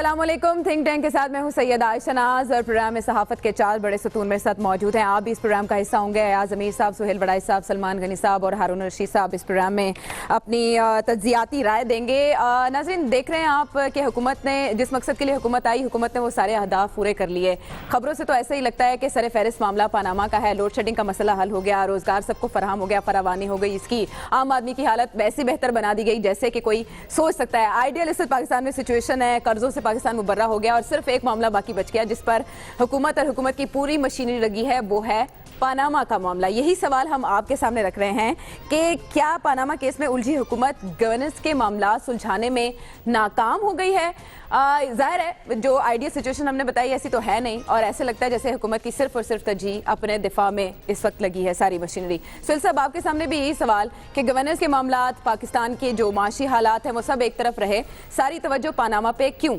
السلام علیکم. Think tank کے ساتھ میں ہوں سید عائشہ ناز اور پروگرام میں صحافت کے 4 بڑے ستون میرے ساتھ موجود ہیں. آپ بھی اس پروگرام کا حصہ ہوں گے. ایاز امیر صاحب, سہیل بڑائی صاحب, سلمان غنی صاحب اور ہارون رشید صاحب اس پروگرام میں اپنی تجزیاتی رائے دیں گے. ناظرین دیکھ رہے ہیں آپ کہ حکومت نے جس مقصد کے لیے حکومت آئی, حکومت نے وہ سارے اہداف پورے کر لیے. خبروں سے تو ایسا ہی لگتا ہے کہ سر فہرست معاملہ پاناما کا ہے. لوڈ شیڈنگ کا مسئلہ حل ہو گیا, روزگار سب کو فراہم ہو گیا, فراوانی ہو گئی اس کی, عام آدمی کی حالت ویسی بہتر بنا دی گئی جیسے کہ کوئی سوچ سکتا ہے. آئیڈیل اس پاکستان میں سچویشن ہے, قرضوں سے پاکستان مبرہ ہو گیا اور صرف ایک معاملہ باقی بچ گیا جس پر حکومت اور حکومت کی پوری مشینری لگی ہے, وہ ہے پاناما کا معاملہ. یہی سوال ہم آپ کے سامنے رکھ رہے ہیں کہ کیا پاناما کیس میں الجھی حکومت گورننس کے معاملات سلجھانے میں ناکام ہو گئی ہے؟ ظاہر ہے جو آئیڈیل سچویشن ہم نے بتائی ایسی تو ہے نہیں, اور ایسے لگتا ہے جیسے حکومت کی صرف اور صرف ترجیح اپنے دفاع میں اس وقت لگی ہے ساری مشینری. سہیل صاحب آپ کے سامنے بھی یہی سوال کہ گورننس کے معاملات, پاکستان کے جو معاشی حالات ہیں وہ سب ایک طرف رہے, ساری توجہ پاناما پہ کیوں؟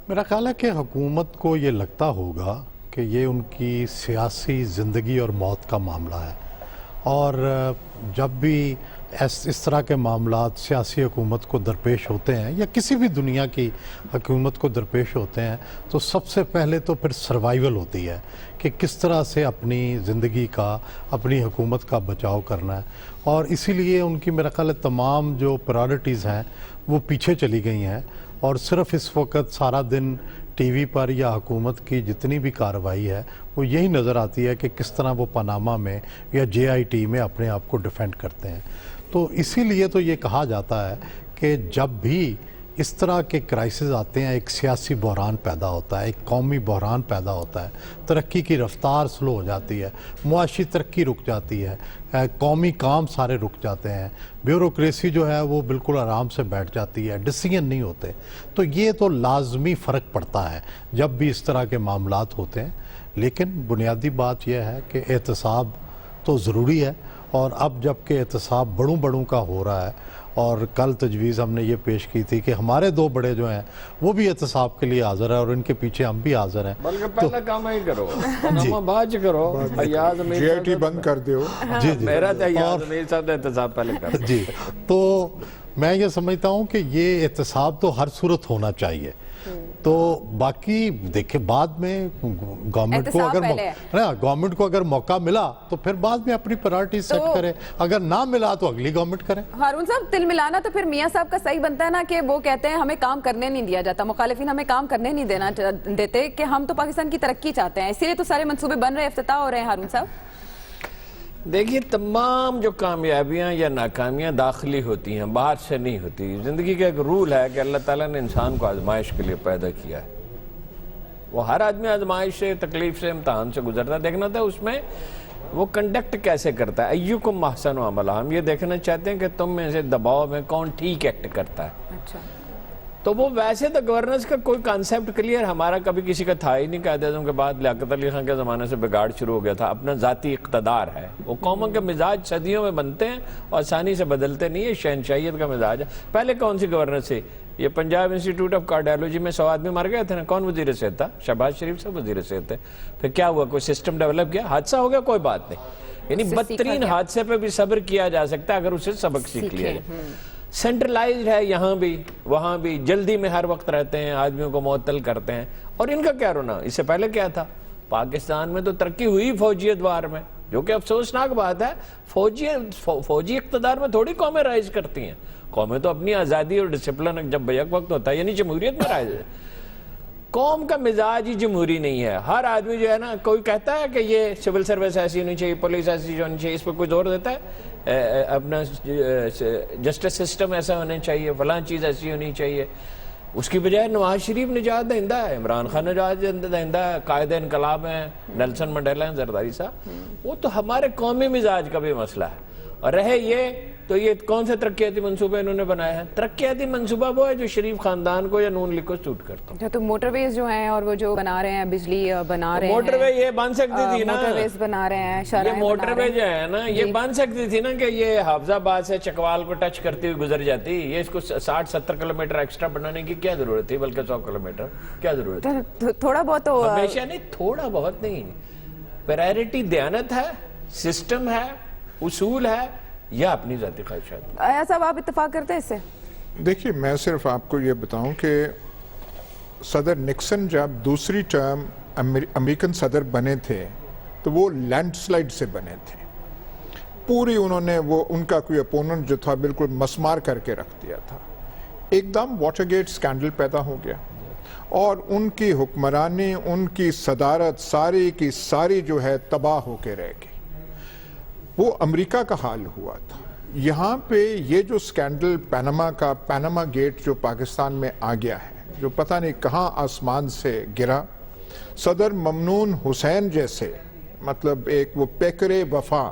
میرا خیال ہے کہ حکومت کو یہ لگتا ہوگا کہ یہ ان کی سیاسی زندگی اور موت کا معاملہ ہے, اور جب بھی اس طرح کے معاملات سیاسی حکومت کو درپیش ہوتے ہیں یا کسی بھی دنیا کی حکومت کو درپیش ہوتے ہیں تو سب سے پہلے تو پھر سروائیول ہوتی ہے کہ کس طرح سے اپنی زندگی کا, اپنی حکومت کا بچاؤ کرنا ہے. اور اسی لیے ان کی میرا خیال ہے تمام جو پرائرٹیز ہیں وہ پیچھے چلی گئی ہیں, اور صرف اس وقت سارا دن ٹی وی پر یا حکومت کی جتنی بھی کارروائی ہے وہ یہی نظر آتی ہے کہ کس طرح وہ پاناما میں یا جے آئی ٹی میں اپنے آپ کو ڈیفینڈ کرتے ہیں. تو اسی لیے تو یہ کہا جاتا ہے کہ جب بھی اس طرح کے کرائسز آتے ہیں ایک سیاسی بحران پیدا ہوتا ہے, ایک قومی بحران پیدا ہوتا ہے, ترقی کی رفتار سلو ہو جاتی ہے, معاشی ترقی رک جاتی ہے, قومی کام سارے رک جاتے ہیں, بیوروکریسی جو ہے وہ بالکل آرام سے بیٹھ جاتی ہے, ڈیسیژن نہیں ہوتے. تو یہ تو لازمی فرق پڑتا ہے جب بھی اس طرح کے معاملات ہوتے ہیں. لیکن بنیادی بات یہ ہے کہ احتساب تو ضروری ہے, اور اب جب کہ احتساب بڑوں کا ہو رہا ہے, اور کل تجویز ہم نے یہ پیش کی تھی کہ ہمارے 2 بڑے جو ہیں وہ بھی احتساب کے لیے حاضر ہیں اور ان کے پیچھے ہم بھی حاضر ہیں. بلکہ پہلا کام ہی کرو, پاناما بعد کرو, ایاز امیر جی آئی ٹی بند کر دیو. جی میرا تو ایاز امیر صاحب نے احتساب پہلے کر. جی, تو میں یہ سمجھتا ہوں کہ یہ احتساب تو ہر صورت ہونا چاہیے. تو باقی دیکھیں بعد میں گورنمنٹ کو اگر موقع ملا تو پھر بعد میں اپنی پرائرٹی سیٹ کرے, اگر نہ ملا تو اگلی گورنمنٹ کرے. ہارون صاحب تل ملانا تو پھر میاں صاحب کا صحیح بنتا ہے نا کہ وہ کہتے ہیں ہمیں کام کرنے نہیں دیا جاتا, مخالفین ہمیں کام کرنے نہیں دیتے کہ ہم تو پاکستان کی ترقی چاہتے ہیں, اسی لیے تو سارے منصوبے بن رہے, افتتاح ہو رہے ہیں. ہارون صاحب دیکھیے تمام جو کامیابیاں یا ناکامیاں داخلی ہوتی ہیں, باہر سے نہیں ہوتی. زندگی کا ایک رول ہے کہ اللہ تعالیٰ نے انسان کو آزمائش کے لیے پیدا کیا ہے. وہ ہر آدمی آزمائش سے, تکلیف سے, امتحان سے گزرتا ہے. دیکھنا تھا اس میں وہ کنڈکٹ کیسے کرتا ہے. ایکم احسن عملا, ہم یہ دیکھنا چاہتے ہیں کہ تم میں سے دباؤ میں کون ٹھیک ایکٹ کرتا ہے. اچھا, تو وہ ویسے تو گورننس کا کوئی کانسیپٹ کلیئر ہمارا کبھی کسی کا تھا ہی نہیں. قائد اعظم کے بعد لیاقت علی خان کے زمانے سے بگاڑ شروع ہو گیا تھا. اپنا ذاتی اقتدار ہے, وہ قوموں کے مزاج صدیوں میں بنتے ہیں اور آسانی سے بدلتے نہیں. یہ شہنشاہیت کا مزاج ہے. پہلے کون سی گورننس تھی؟ یہ پنجاب انسٹیٹیوٹ آف کارڈیالوجی میں 100 آدمی مر گئے تھے نا, کون وزیر صحت تھا؟ شہباز شریف صاحب وزیر صحت تھے. پھر کیا ہوا, کوئی سسٹم ڈیولپ کیا, حادثہ ہو گیا, کوئی بات نہیں. یعنی بدترین حادثے پہ بھی صبر کیا جا سکتا ہے اگر اسے سبق سیکھ لیا جائے. سینٹرلائزڈ ہے یہاں بھی وہاں بھی, جلدی میں ہر وقت رہتے ہیں, آدمیوں کو معطل کرتے ہیں. اور ان کا کیا رونا, اس سے پہلے کیا تھا؟ پاکستان میں تو ترقی ہوئی فوجیت وار میں, جو کہ افسوسناک بات ہے. فوجی اقتدار میں تھوڑی قومیں رائز کرتی ہیں. قومیں تو اپنی آزادی اور ڈسپلن جب بیک وقت ہوتا ہے, یعنی جمہوریت میں رائز ہے. قوم کا مزاج ہی جمہوری نہیں ہے. ہر آدمی جو ہے نا, کوئی کہتا ہے کہ یہ سول سروس ایسی ہونی چاہیے, پولیس ایسی ہونی چاہیے, اس پہ کوئی زور دیتا ہے, اپنا جسٹس سسٹم ایسا ہونا چاہیے, فلاں چیز ایسی ہونی چاہیے. اس کی بجائے نواز شریف نجات دہندہ ہے, عمران خان نجات دہندہ ہے, قائد انقلاب ہیں, نیلسن منڈیلا ہیں, زرداری صاحب. وہ تو ہمارے قومی مزاج کا بھی مسئلہ ہے. اور رہے یہ تو یہ کون سے ترقیاتی منصوبے انہوں نے بنائے ہیں؟ ترقیاتی منصوبہ وہ ہے جو شریف خاندان کو یا نون لیگ کو سوٹ کرتا ہے. تو موٹر ویز جو ہیں اور وہ جو بنا رہے ہیں, بجلی بنا رہے ہیں, موٹر وے یہ بن سکتی تھی نا, موٹر ویز بنا رہے ہیں, یہ موٹر وے جو ہے نا یہ بن سکتی تھی نا کہ یہ حافظ آباد سے چکوال کو ٹچ کرتی ہوئی گزر جاتی. یہ اس کو 60-70 کلومیٹر ایکسٹرا بنانے کی کیا ضرورت تھی, بلکہ 100 کلومیٹر کیا ضرورت ہے؟ تھوڑا بہت تو ہمیشہ نہیں, تھوڑا بہت نہیں. پرائرٹی دیانت ہے, سسٹم ہے, اصول ہے, یا اپنی ذاتی خواہشات. ایسا آپ اتفاق کرتے ہیں اس سے؟ دیکھیے میں صرف آپ کو یہ بتاؤں کہ صدر نکسن جب دوسری ٹرم امریکن صدر بنے تھے تو وہ لینڈ سلائڈ سے بنے تھے. پوری انہوں نے وہ ان کا کوئی اپوننٹ جو تھا بالکل مسمار کر کے رکھ دیا تھا. ایک دم واٹر گیٹ سکینڈل پیدا ہو گیا اور ان کی حکمرانی، ان کی صدارت ساری کی ساری جو ہے تباہ ہو کے رہ گئی. وہ امریکہ کا حال ہوا تھا. یہاں پہ یہ جو سکینڈل پیناما گیٹ جو پاکستان میں آ گیا ہے، جو پتہ نہیں کہاں آسمان سے گرا، صدر ممنون حسین جیسے مطلب ایک وہ پیکرے وفا،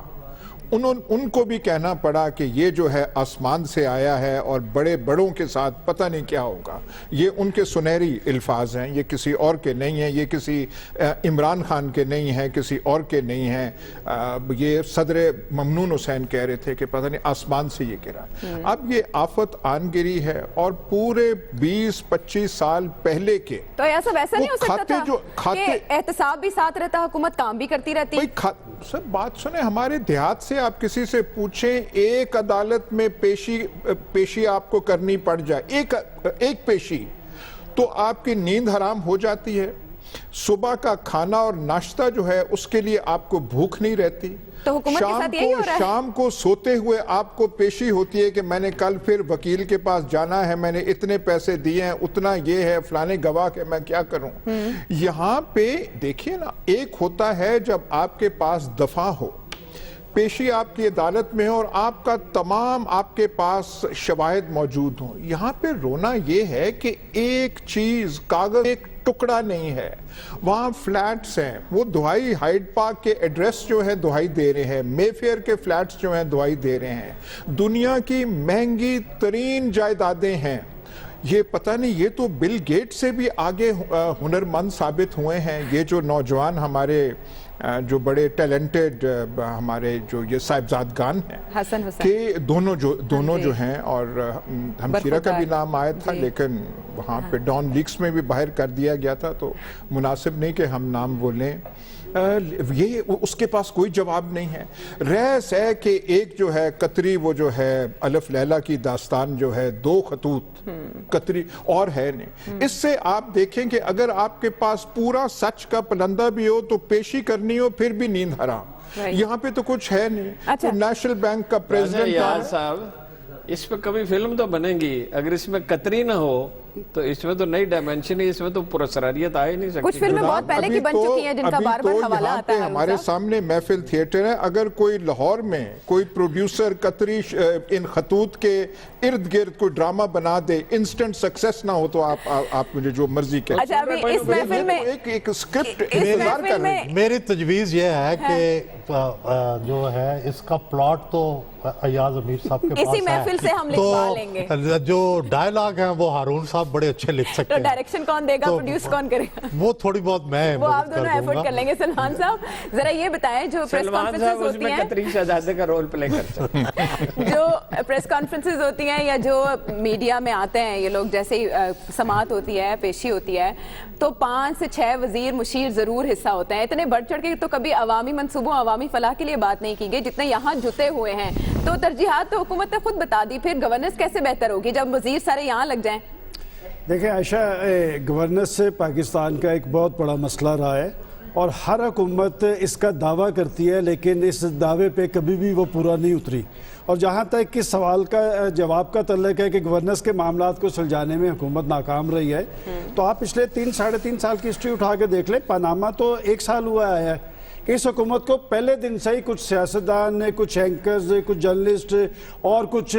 ان کو بھی کہنا پڑا کہ یہ جو ہے آسمان سے آیا ہے اور بڑے بڑوں کے ساتھ پتہ نہیں کیا ہوگا. یہ ان کے سنہری الفاظ ہیں، یہ کسی اور کے نہیں ہیں، یہ کسی عمران خان کے نہیں ہیں، کسی اور کے نہیں ہیں. یہ صدر ممنون حسین کہہ رہے تھے کہ پتہ نہیں آسمان سے یہ گرا. اب یہ آفت آن گری ہے اور پورے 20-25 سال پہلے کے تو ایسا ویسا نہیں ہو سکتا تھا کہ احتساب بھی ساتھ رہتا، حکومت کام بھی کرتی رہتی. سر بات سنیں، ہمارے دیہات سے آپ کسی سے پوچھیں ایک عدالت میں پیشی آپ کو کرنی پڑ جائے، ایک پیشی، تو آپ کی نیند حرام ہو جاتی ہے. صبح کا کھانا اور ناشتہ جو ہے اس کے لیے آپ کو بھوک نہیں رہتی. تو حکومت کے ساتھ یہی ہو رہا ہے. شام کو سوتے ہوئے آپ کو پیشی ہوتی ہے کہ میں نے کل پھر وکیل کے پاس جانا ہے، میں نے اتنے پیسے دیے ہیں، اتنا یہ ہے، فلانے گواہ کے میں کیا کروں. یہاں پہ دیکھیے نا، ایک ہوتا ہے جب آپ کے پاس دفاع ہو، پیشی آپ کی عدالت میں ہو اور آپ کے پاس شواہد موجود ہوں. یہاں پہ رونا یہ ہے کہ ایک چیز، کاغذ ایک ٹکڑا نہیں ہے. وہاں فلیٹس ہیں، وہ دہائی ہائیڈ پارک کے ایڈریس جو ہے دہائی دے رہے ہیں، مے فیئر کے فلیٹس جو ہیں دہائی دے رہے ہیں. دنیا کی مہنگی ترین جائیدادیں ہیں. یہ پتہ نہیں، یہ تو بل گیٹ سے بھی آگے ہنرمند ثابت ہوئے ہیں. یہ جو نوجوان ہمارے جو بڑے ٹیلنٹڈ ہمارے جو یہ صاحبزادگان ہیں، حسن حسین کہ دونوں جو ہیں، اور ہمشیرہ کا بھی نام آیا تھا لیکن وہاں پہ ڈان لیکس میں بھی باہر کر دیا گیا تھا تو مناسب نہیں کہ ہم نام بولیں. یہ اس کے پاس کوئی جواب نہیں ہے. ریس ہے کہ ایک جو ہے قطری، وہ جو ہے الف لیلہ کی داستان جو ہے 2 خطوط قطری اور ہے نہیں. اس سے آپ دیکھیں کہ اگر آپ کے پاس پورا سچ کا پلندہ بھی ہو تو پیشی کرنی ہو پھر بھی نیند حرام. یہاں پہ تو کچھ ہے نہیں. نیشنل بینک کا پریزیڈنٹ صاحب، اس پہ کبھی فلم تو بنے گی. اگر اس میں قطری نہ ہو تو اس میں تو نئی ڈائمنشن ہے، اس میں تو پراسراریت آ ہی نہیں سکتی. کچھ فلمیں بہت پہلے کی بن چکی ہیں جن کا بار بار حوالہ آتا ہے. ہمارے سامنے محفل تھیٹر ہے. اگر کوئی لاہور میں کوئی پروڈیوسر قطری ان خطوط کے ارد گرد کوئی ڈرامہ بنا دے، انسٹنٹ سکسیس نہ ہو تو آپ مجھے جو مرضی کہیں. اچھا، ابھی اس محفل میں ایک سکرپٹ انتظار کر رہے ہیں. میری تجویز یہ ہے کہ جو ہے اس کا پلاٹ تو ایاز امیر صاحب کے پاس ہے، اسی محفل سے ہم لکھوا لیں گے. تو جو ڈائیلاگ ہیں وہ ہارون صاحب بڑے اچھے لکھ سکتے ہیں. تو ڈائریکشن کون دے گا، پروڈیوس کون کرے گا؟ وہ تھوڑی بہت میں وہ آپ دونوں ایفرٹ کر لیں گے. سلمان صاحب ذرا یہ بتائیں، جو پریس کانفرنسز ہوتی ہیں، قطری شہزادے کا رول پلے کر سکتے ہیں. جو پریس کانفرنسز ہوتی ہیں یا جو میڈیا میں آتے ہیں یہ لوگ، جیسے ہی سماعت ہوتی ہے، پیشی ہوتی ہے، تو 5 سے 6 وزیر مشیر ضرور حصہ ہوتے ہیں. اتنے بڑھ چڑھ کے تو کبھی عوامی منصوبوں، عوامی فلاح کے لیے بات نہیں کی گئی جتنے یہاں جتے ہوئے ہیں. تو ترجیحات تو حکومت نے خود بتا دی، پھر گورننس کیسے بہتر ہوگی جب وزیر سارے یہاں لگ جائیں؟ دیکھیں عائشہ، گورننس سے پاکستان کا ایک بہت بڑا مسئلہ رہا ہے اور ہر حکومت اس کا دعویٰ کرتی ہے لیکن اس دعوے پہ کبھی بھی وہ پورا نہیں اتری. اور جہاں تک کہ سوال کا جواب کا تعلق ہے کہ گورننس کے معاملات کو سلجھانے میں حکومت ناکام رہی ہے، تو آپ پچھلے 3-3.5 سال کی ہسٹری اٹھا کے دیکھ لیں. پاناما تو 1 سال ہوا ہے کہ اس حکومت کو پہلے دن سے ہی کچھ سیاستدان، کچھ اینکرز، کچھ جرنلسٹ اور کچھ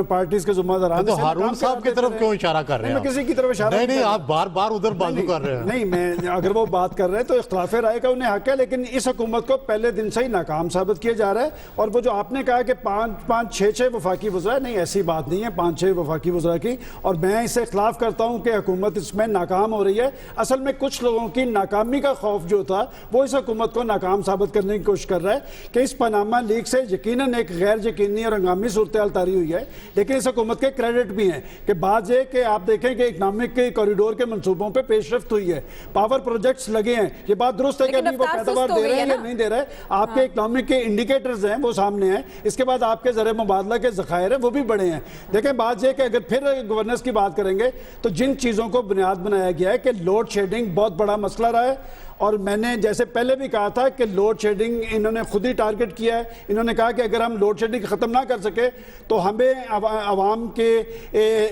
پارٹیز کے ذمہ داران. تو ہارون صاحب کی طرف کیوں اشارہ کر رہے ہیں؟ میں کسی کی طرف اشارہ نہیں، آپ بار بار ادھر بازو کر رہے ہیں. نہیں، میں اگر وہ بات کر رہے ہیں تو اختلاف رائے کا انہیں حق ہے، لیکن اس حکومت کو پہلے دن سے ہی ناکام ثابت کیا جا رہا ہے. اور وہ جو آپ نے کہا کہ 5-6 وفاقی وزراء، نہیں، ایسی بات نہیں ہے 5-6 وفاقی وزراء کی. اور میں اس سے اختلاف کرتا ہوں کہ حکومت اس میں ناکام ہو رہی ہے. اصل میں کچھ لوگوں کی ناکامی کا خوف جو تھا وہ اس حکومت کو ناکام नाकाम साबित करने की कोशिश कर रहा है कि इस पनामा लीक से यकीनन एक गैर यकीनी और हंगामी सूरत-ए-हाल तारी हुई है, लेकिन इस हुकूमत के क्रेडिट भी हैं कि बात ये कि आप देखें कि इकनॉमिक कॉरिडोर के मंसूबों पे पेशरफ्त हुई है, पावर प्रोजेक्ट्स लगे हैं, ये बात दुरुस्त है कि लेकिन अभी वो रफ्तार पैदावार सुस्त हो दे रहे गई हैं है या ना? नहीं दे रहे हैं, आपके इकनॉमिक के इंडिकेटर्स हैं वो सामने हैं, इसके बाद आपके ज़र मुबादला के ज़खायर हैं वो भी बड़े हैं। देखें बात यह कि अगर फिर गवर्नेंस की बात करेंगे तो जिन चीज़ों को बुनियाद बनाया गया है कि लोड शेडिंग बहुत बड़ा मसला रहा है, और मैंने जैसे पहले भी कहा था कि लोड शेडिंग इन्होंने खुद ही टारगेट किया है। इन्होंने कहा कि अगर हम लोड शेडिंग ख़त्म ना कर सके तो हमें आवाम के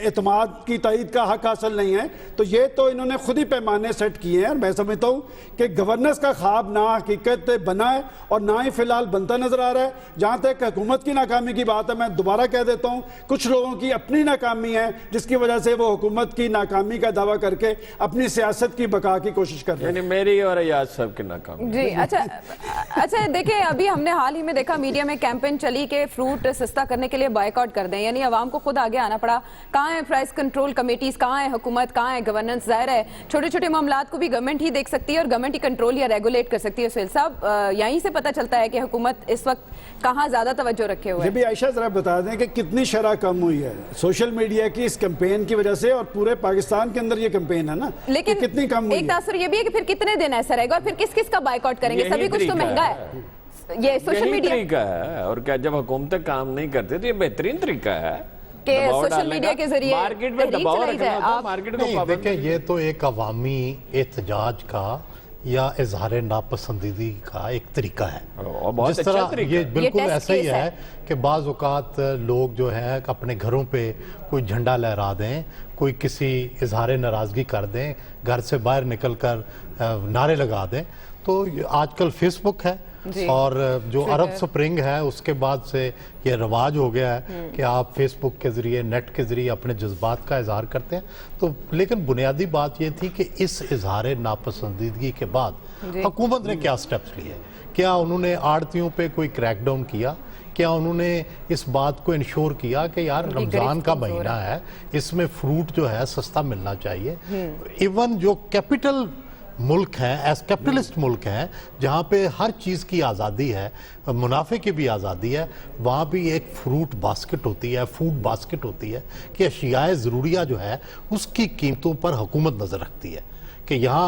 एतमाद की तायद का हक हासिल नहीं है। तो ये तो इन्होंने खुद ही पैमाने सेट किए हैं, और मैं समझता हूँ कि गवर्नेंस का ख्वाब ना हकीकत बना है और ना ही फिलहाल बनता नज़र आ रहा है। जहाँ तक हुकूमत की नाकामी की बात है, मैं दोबारा कह देता हूँ, कुछ लोगों की अपनी नाकामी है जिसकी वजह से वो हुकूमत की नाकामी का दावा करके अपनी सियासत की बका की कोशिश कर रहे हैं। यानी मेरी और याद सब की नाकाम। जी अच्छा देखिए, अभी हमने हाल ही में देखा मीडिया में कैंपेन चली कि फ्रूट सस्ता करने के लिए बायकॉट कर दें, यानी आवाम को खुद आगे आना पड़ा। कहाँ है प्राइस कंट्रोल कमेटीज, कहाँ है हुकूमत, कहाँ है गवर्नेंस? जाहिर है छोटे छोटे मामलात को भी गवर्नमेंट ही देख सकती है और गवर्नमेंट ही कंट्रोल या रेगुलेट कर सकती है। सुहेल साहब, यहीं से पता चलता है कि हुकूमत इस वक्त कहाँ ज्यादा तवज्जो रखे हुए ये है। भी आयशा जरा बता दें कि कितनी शरह कम हुई है सोशल मीडिया की इस कैंपेन की वजह से, और पूरे पाकिस्तान के अंदर ये कैंपेन है ना, लेकिन कि कितनी कम हुई एक है। तासुर ये भी है कि फिर कितने दिन ऐसा रहेगा और फिर किस किस का बायकॉट करेंगे? यही सभी कुछ तो तरीका महंगा है। है, ये सोशल यही मीडिया तरीका है। और क्या, जब हुकूमतें काम नहीं करती तो ये बेहतरीन तरीका है के दबाव सोशल डालने मीडिया का। के जरिए मार्केट में तहरीक दबाव चलाई रखना जाए। होता है, आप मार्केट को नहीं, पाबंद देखिए ये तो एक अवामी एहतजाज का या इजहार नापसंदीदी का एक तरीका है। और बहुत जिस अच्छा तरह तरीका ये है। बिल्कुल ये टेस्ट ऐसा ही केस है है कि बाज़ औक़ात लोग जो हैं अपने घरों पे कोई झंडा लहरा दें, कोई किसी इजहार नाराज़गी कर दें, घर से बाहर निकल कर नारे लगा दें। तो आजकल फेसबुक है और जो अरब स्प्रिंग है उसके बाद से ये रवाज हो गया है कि आप फेसबुक के ज़रिए, नेट के ज़रिए अपने जज्बात का इजहार करते हैं। तो लेकिन बुनियादी बात ये थी कि इस इजहार नापसंदीदगी के बाद हुकूमत ने क्या स्टेप्स लिए? क्या उन्होंने आड़तियों पे कोई क्रैकडाउन किया? क्या उन्होंने इस बात को इंश्योर किया कि यार रमज़ान का महीना है, इसमें फ्रूट जो है सस्ता मिलना चाहिए? इवन जो कैपिटल मुल्क हैं, एस कैपिटलिस्ट मुल्क हैं, जहाँ पे हर चीज़ की आज़ादी है, मुनाफे की भी आज़ादी है, वहाँ भी एक फ्रूट बास्केट होती है, फूड बास्केट होती है कि अशियाए ज़रूरिया जो है उसकी कीमतों पर हुकूमत नज़र रखती है कि यहाँ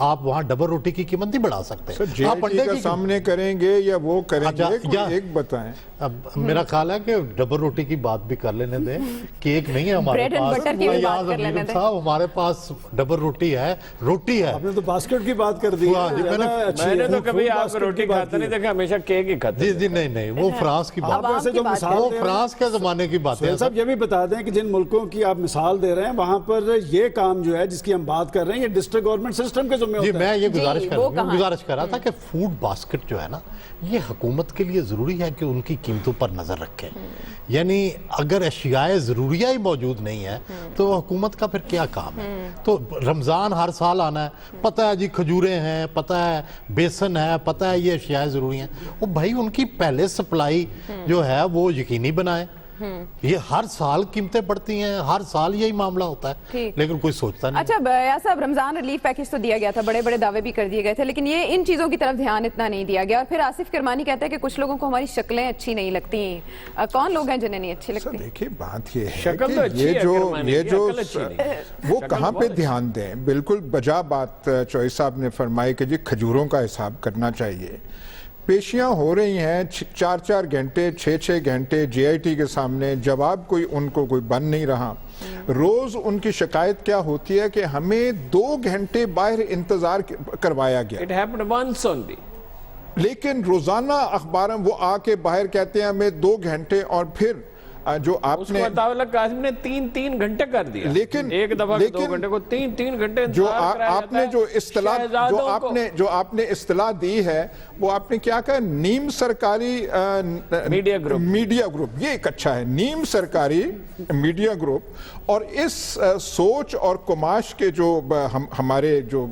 आप वहाँ डबल रोटी की कीमत नहीं बढ़ा सकते। सर जीएसटी का सामने करेंगे या वो करेंगे, कोई एक बताएं। अब मेरा ख्याल है कि डबल रोटी की बात भी कर लेने दें, केक नहीं है हमारे ब्रेड एंड पास। बटर की भी बात कर लेने ज़मीर दें। साहब, हमारे पास डबल रोटी है, रोटी है। आपने तो बास्केट की बात कर दी है। हाँ, जी, ज़्यादा अच्छी है। मैंने तो फूड कभी आपको बास्केट रोटी की बात खाता नहीं की है। देखा, हमेशा केक ही खाते। जी जी नहीं, वो फ्रांस की बात आप आवाम वैसे की जो बात मिसाल है। वो दे रहे हैं, फ्रांस के ज़माने की बात है। सुहेल साहब ये भी बता दें कि जिन मुल्कों की आप मिसाल दे रहे हैं वहां पर ये काम जो है जिसकी हम बात कर रहे हैं ये डिस्ट्रिक्ट गवर्नमेंट सिस्टम के ज़िम्मे जी होता है। मैं ये जी, गुजारिश वो कहाँ है? कर रहा था कि फूड बास्केट जो है ना, ये हुकूमत के लिए ज़रूरी है कि उनकी कीमतों पर नज़र रखें। यानी अगर अशियाए ज़रूरिया ही मौजूद नहीं है तो हुकूमत का फिर क्या काम है? तो रमज़ान हर साल आना है, पता है जी खजूरें हैं, पता है बेसन है, पता है ये अशियाए ज़रूरी हैं, वो भाई उनकी पहले सप्लाई जो है वो यकीनी बनाए। ये हर साल कीमतें बढ़ती हैं, हर साल यही मामला होता है, ठीक। लेकिन कोई सोचता नहीं। अच्छा बया साहब, रमजान रिलीफ पैकेज तो दिया गया था, बड़े बड़े दावे भी कर दिए गए थे, लेकिन ये इन चीज़ों की तरफ ध्यान इतना नहीं दिया गया। और फिर आसिफ किरमानी कहता है कि कुछ लोगों को हमारी शक्लें अच्छी नहीं लगती। कौन लोग हैं जिन्हें नहीं अच्छी सर लगती? देखिए बात ये है शक्ल कि तो अच्छी ये है जो किरमानी ये की, जो अकल अच्छी नहीं है। वो शक्ल कहाँ पे बहुत अच्छी। ध्यान दें, बिल्कुल बजा बात चौधरी साहब ने फरमाई कि जी खजूरों का हिसाब करना चाहिए। पेशियां हो रही हैं 4-4 घंटे 6-6 घंटे जीआईटी के सामने, जवाब कोई उनको कोई बन नहीं रहा। रोज उनकी शिकायत क्या होती है कि हमें 2 घंटे बाहर इंतजार करवाया गया, It happened once only. लेकिन रोजाना अखबार में वो आके बाहर कहते हैं हमें 2 घंटे, और फिर जो उसको आपने मुताबिक कासिम ने 3 घंटे कर दिया। लेकिन- एक दफा के 2 लेकिन घंटे को 3 घंटे जो इंतजार कराया जाता आपने है। जो इस्तिलाह शहजादों को- जो आपने इस्तिलाह दी है वो आपने क्या कहा, नीम सरकारी मीडिया ग्रुप, ये एक अच्छा है, नीम सरकारी मीडिया ग्रुप। और इस सोच और कुमाश के जो हमारे जो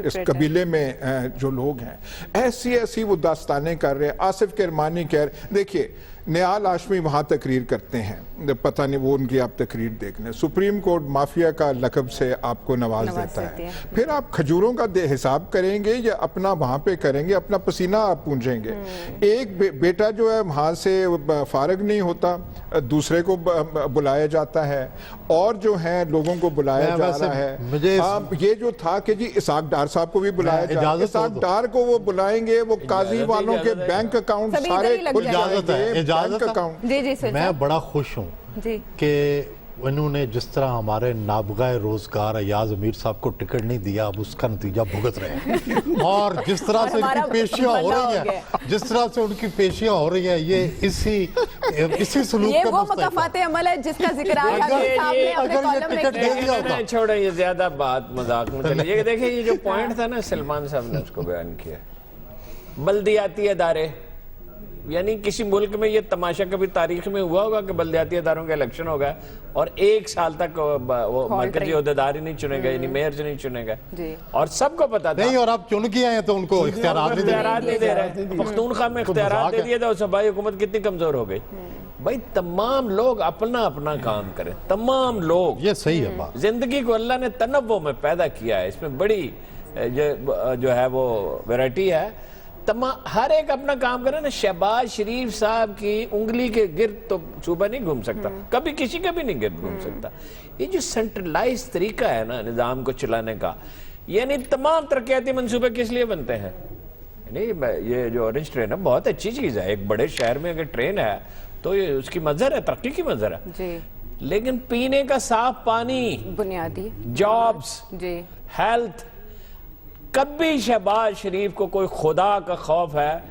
इस कबीले में जो लोग हैं, ऐसी ऐसी वो दास्तानें कर रहे हैं। आसिफ किरमानी कह रहे, देखिए नियाल हाशमी वहाँ तकरीर करते हैं, पता नहीं वो उनकी आप तकरीर देख लें। सुप्रीम कोर्ट माफिया का लक़ब से आपको नवाज देता है। फिर आप खजूरों का हिसाब करेंगे या अपना वहाँ पे करेंगे, अपना पसीना आप पूंजेंगे। एक बेटा जो है वहाँ से फारग नहीं होता, दूसरे को बुलाया जाता है और जो है लोगों को बुलाया जा रहा है। मुझे ये जो था कि जी इसाक डार साहब को भी बुलाया जा रहा है, इसाक डार को वो बुलाएंगे, वो काजी वालों के बैंक अकाउंट सारे खुल जाएंगे, बैंक अकाउंट। जी मैं बड़ा खुश हूँ कि उन्होंने जिस तरह हमारे नाबगाए रोजगार अयाज अमीर साहब को टिकट नहीं दिया, अब उसका नतीजा भुगत रहे हैं। और जिस तरह से उनकी पेशियां हो रही हैं, जिस तरह से उनकी पेशियां हो रही हैं, ये इसी सलूक ये का वो मुकाफाते अमल है जिसका जिक्र आज साहब ने अपने कॉलम में किया। छोड़ो ये ज्यादा बात मजाक में चली। ये देखिए ये जो पॉइंट था ना, सलमान साहब ने उसको बयान किया, बल्दियाती अदारे, यानी किसी मुल्क में ये तमाशा कभी तारीख में हुआ होगा कि बल्दियाती अदारों का इलेक्शन होगा और 1 साल तक वो मरकजी अहदेदार ही नहीं चुने गए, यानी मेयर से नहीं चुने गए, और सबको पता था। नहीं, और आप चुन के आए तो उनको इख्तियारात नहीं दे रहे। पख्तूनख्वा में इख्तियारात दे दिए तो सूबाई हुकूमत कितनी कमजोर हो गई। भाई तमाम लोग अपना अपना काम करें, तमाम लोग, ये सही है बात। जिंदगी को अल्लाह ने तनव्वुर में पैदा किया है, इसमें बड़ी जो है वो वैरायटी है। हर एक अपना काम करे ना। शहबाज शरीफ साहब की उंगली के गिर्द तो सूबा नहीं घूम सकता, कभी किसी का भी नहीं गिर्द घूम सकता। ये जो सेंट्रलाइज तरीका है ना निजाम को चलाने का, यानी तमाम तरक्याती मंसूबे किस लिए बनते हैं? ये जो ऑरेंज ट्रेन है बहुत अच्छी चीज है, एक बड़े शहर में अगर ट्रेन है तो ये उसकी मजर है, तरक्की की मजर है जी। लेकिन पीने का साफ पानी, बुनियादी जॉब्स, जी, हेल्थ, कभी शहबाज शरीफ को कोई खुदा का खौफ है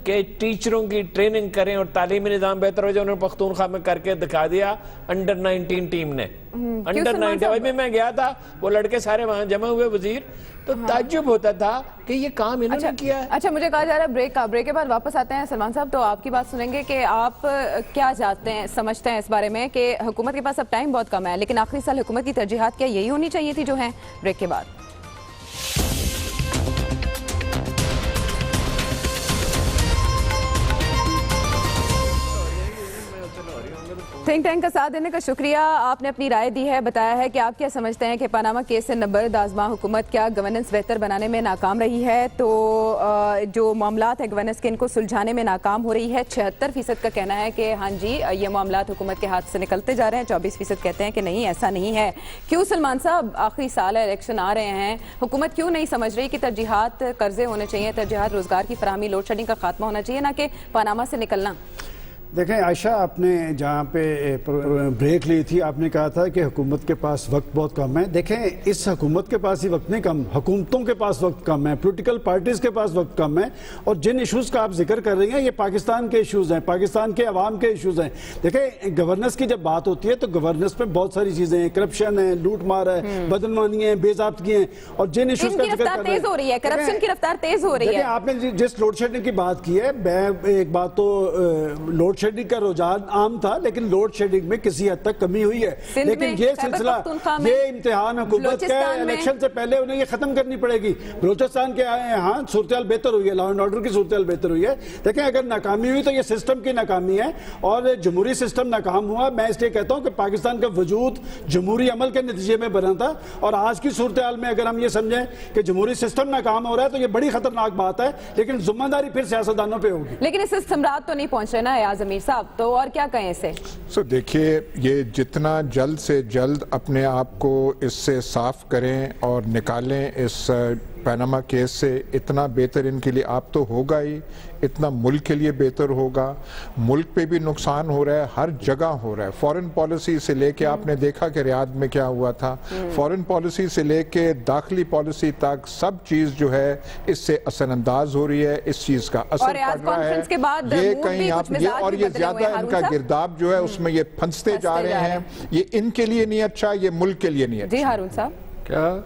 कि टीचरों की ट्रेनिंग करें और तालीमी निजाम बेहतर हो जाए? उन्होंने पख्तूनख्वा में करके दिखा दिया अंडर 19 टीम ने। अंडर 19 अभी मैं गया था, वो लड़के सारे वहां जमा हुए वजीर, तो ताज्जुब होता था कि ये काम इन्होंने किया है। अच्छा, मुझे कहा जा रहा है ब्रेक के बाद वापस आते हैं सलमान साहब, तो आपकी बात सुनेंगे कि आप क्या चाहते हैं, समझते हैं इस बारे में कि हुकूमत के पास अब टाइम बहुत कम है, लेकिन आखिरी साल हुकूमत की तरजीहात क्या यही होनी चाहिए थी जो है? ब्रेक के बाद थिंक टैंक का साथ देने का शुक्रिया। आपने अपनी राय दी है, बताया है कि आप क्या समझते हैं कि पनामा केस से नबर्द आजमा हुकूमत क्या गवर्नेंस बेहतर बनाने में नाकाम रही है? तो जो मामलात है गवर्नेंस के, इनको सुलझाने में नाकाम हो रही है। 76% का कहना है कि हाँ जी ये मामलात हुकूमत के हाथ से निकलते जा रहे हैं। 24% कहते हैं कि नहीं, ऐसा नहीं है। क्यों सलमान साहब? आखिरी साल है, इलेक्शन आ रहे हैं, हुकूमत क्यों नहीं समझ रही कि तरजीहात कर्जे होने चाहिए, तरजीहात रोजगार की फराहमी, लोड शेडिंग का खात्मा होना चाहिए, ना कि पनामा से निकलना? देखें आयशा, आपने जहाँ पे ब्रेक ली थी आपने कहा था कि हुकूमत के पास वक्त बहुत कम है। देखें इस हुकूमत के पास ही वक्त नहीं कम, हुकूमतों के पास वक्त कम है, पॉलिटिकल पार्टीज़ के पास वक्त कम है। और जिन इशूज़ का आप जिक्र कर रही हैं ये पाकिस्तान के इशूज़ हैं, पाकिस्तान के अवाम के इशूज़ हैं। देखें गवर्नेंस की जब बात होती है तो गवर्नेंस में बहुत सारी चीज़ें हैं, करप्शन है, लूट मार है, बदनवानी है, बेज़ाब्तगी है, और जिन इशूज़ का जिक्र कर तेज हो रही है, करप्शन की रफ्तार तेज हो रही है। आपने जिस लोड शेडिंग की बात की है, एक बात तो लोड शेडिंग का रुझान आम था, लेकिन लोड शेडिंग में किसी हद तक कमी हुई है। लेकिन ये सिलसिला, ये इम्तिहान हुकूमत का इलेक्शन से पहले उन्हें ये खत्म करनी पड़ेगी। बलूचिस्तान के यहाँ सूरत बेहतर हुई है, लॉ एंड ऑर्डर की सूरत बेहतर हुई है। देखें अगर नाकामी हुई तो ये सिस्टम की नाकामी है, और जमहूरी सिस्टम नाकाम हुआ। मैं इसलिए कहता हूँ कि पाकिस्तान का वजूद जमहूरी अमल के नतीजे में बना था, और आज की सूरत हाल में अगर हम ये समझें कि जमहूरी सिस्टम नाकाम हो रहा है तो ये बड़ी खतरनाक बात है। लेकिन जिम्मेदारी फिर सियासतदानों पर होगी। लेकिन इससे सम्राट तो नहीं पहुंच रहे ना अयाज अमीर साहब, तो और क्या कहें इसे? देखिए ये जितना जल्द से जल्द अपने आप को इससे साफ करें और निकालें इस पनामा केस से, इतना बेहतर इनके लिए आप तो होगा ही, इतना मुल्क के लिए बेहतर होगा। मुल्क पे भी नुकसान हो रहा है, हर जगह हो रहा है। फॉरेन पॉलिसी से लेके आपने देखा कि रियाद में क्या हुआ था, फॉरेन पॉलिसी से लेके दाखिली पॉलिसी तक सब चीज जो है इससे असरअंदाज हो रही है। इस चीज का असर पड़ रहा है। ये कहीं आप और ये ज्यादा इनका गिरदाब जो है उसमें ये फंसते जा रहे हैं। ये इनके लिए नहीं अच्छा, ये मुल्क के लिए नहीं अच्छा। जी हारून साहब, क्या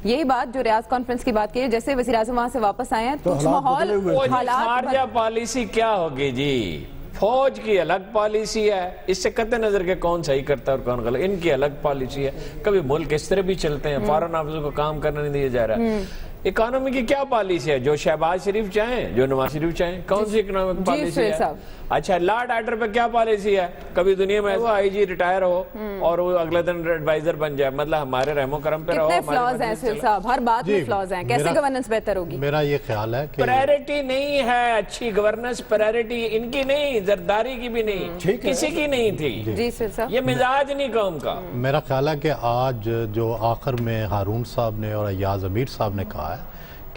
यही बात जो रियाज कॉन्फ्रेंस की बात की, जैसे वज़ीर आज़म वहां से वापस आए हैं तो माहौल, खारजा पॉलिसी क्या होगी जी? फौज की अलग पॉलिसी है, इससे कतई नजर के कौन सही करता है और कौन गलत, इनकी अलग पॉलिसी है। कभी मुल्क इस तरह भी चलते हैं, फॉरेन ऑफिसर को काम करने नहीं दिया जा रहा है। इकोनॉमी की क्या पॉलिसी है? जो शहबाज शरीफ चाहें, जो नवाज शरीफ चाहें, कौन सी इकोनॉमिक पॉलिसी सुहेल है? साहब। अच्छा, लॉ एंड ऑर्डर पे क्या पॉलिसी है? कभी दुनिया में ऐसा आईजी रिटायर हो और वो अगले दिन एडवाइजर बन जाए, मतलब हमारे रहमो करम पे रहो। कितने हमारी फ्लॉज हैं मर्जी से सुहेल चलो। साहब, हर बात में जी, फ्लॉज हैं, कैसे मेरा- गवर्नेंस बेहतर होगी? मेरा ये ख्याल है कि प्रायोरिटी नहीं है अच्छी गवर्नेंस, प्रायोरिटी इनकी नहीं, जरदारी की भी नहीं, किसी की नहीं थी। जी सुहेल साहब। ये मिजाज नहीं कौम का। मेरा ख्याल है कि आज जो आखिर में हारून साहब ने और अय्याज अमीर साहब ने कहा है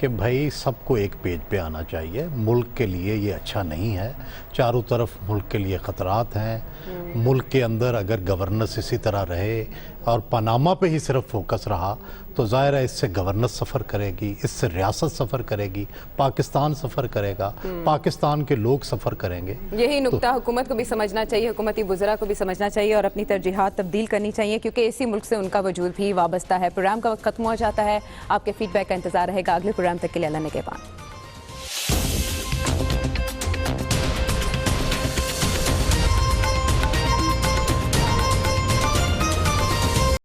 कि भाई सबको एक पेज पे आना चाहिए, मुल्क के लिए ये अच्छा नहीं है, चारों तरफ मुल्क के लिए ख़तरात हैं, मुल्क के अंदर अगर गवर्नेंस इसी तरह रहे और पनामा पे ही सिर्फ फोकस रहा तो ज़ाहिर है इससे गवर्नेंस सफ़र करेगी, इससे रियासत सफ़र करेगी, पाकिस्तान सफ़र करेगा, पाकिस्तान के लोग सफ़र करेंगे। यही नुक्ता हुकूमत को भी समझना चाहिए, हुकूमती वज़रा को भी समझना चाहिए और अपनी तरजीहात तब्दील करनी चाहिए, क्योंकि इसी मुल्क से उनका वजूद भी वाबस्ता है। प्रोग्राम का वक्त खत्म हो जाता है, आपके फीडबैक का इंतजार रहेगा अगले प्रोग्राम तक के लिए। अल्लाह ने के बाद।